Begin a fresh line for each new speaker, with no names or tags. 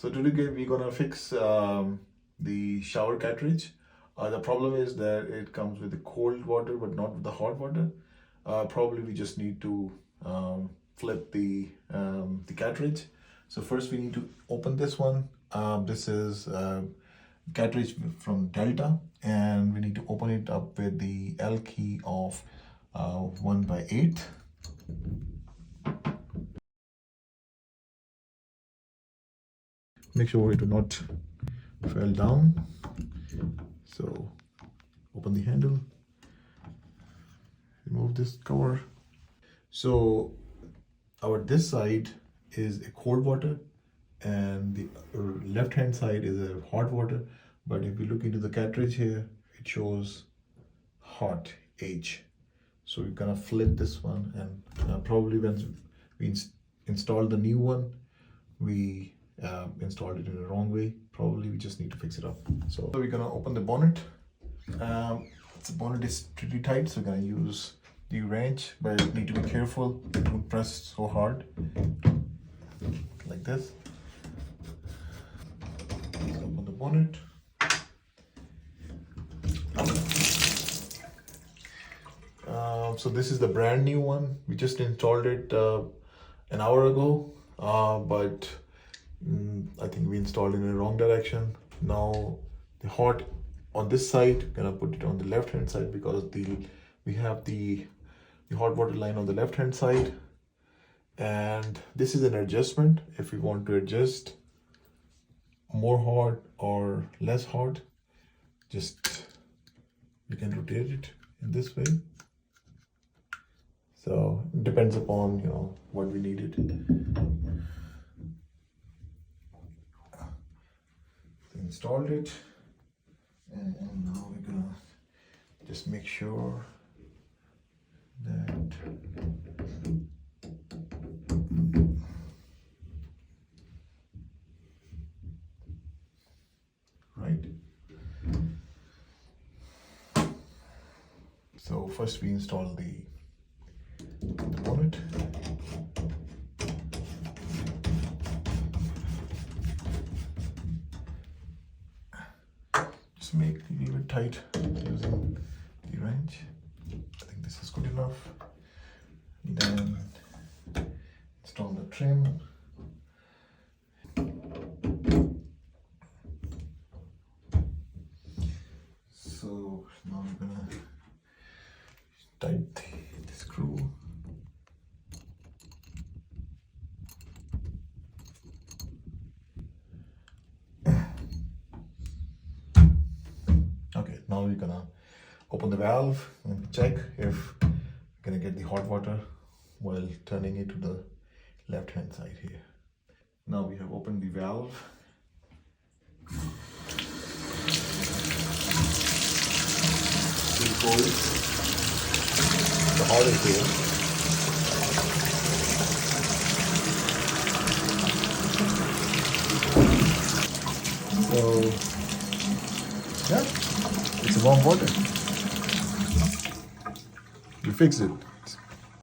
So today we're gonna fix the shower cartridge. The problem is that it comes with the cold water but not with the hot water. Probably we just need to flip the cartridge. So first we need to open this one. This is cartridge from Delta, and we need to open it up with the L key of 1/8. Make sure it will not fall down. So open the handle, remove this cover. So this side is a cold water and the left hand side is a hot water. But if we look into the cartridge here, it shows hot H. So we're gonna flip this one, and probably when we install the new one, we installed it in the wrong way. Probably we just need to fix it up. So we're gonna open the bonnet. The bonnet is pretty tight, so we're gonna use the wrench, but you need to be careful. Don't press so hard, like this. Let's open the bonnet. So this is the brand new one. We just installed it an hour ago, but I think we installed it in the wrong direction. Now the hot on this side, gonna put it on the left hand side because we have the hot water line on the left hand side, and this is an adjustment. If we want to adjust more hot or less hot, just you can rotate it in this way. So it depends upon what we needed. Installed it, and now we're gonna just make sure that right. So first we install the bonnet. Leave it tight using the wrench. I think this is good enough. Then install the trim. So now we're gonna tighten the screw. Now we're gonna open the valve and check if we're gonna get the hot water while turning it to the left hand side here. Now we have opened the valve. Still cold. The hot is here. So yeah. It's warm water. You fix it.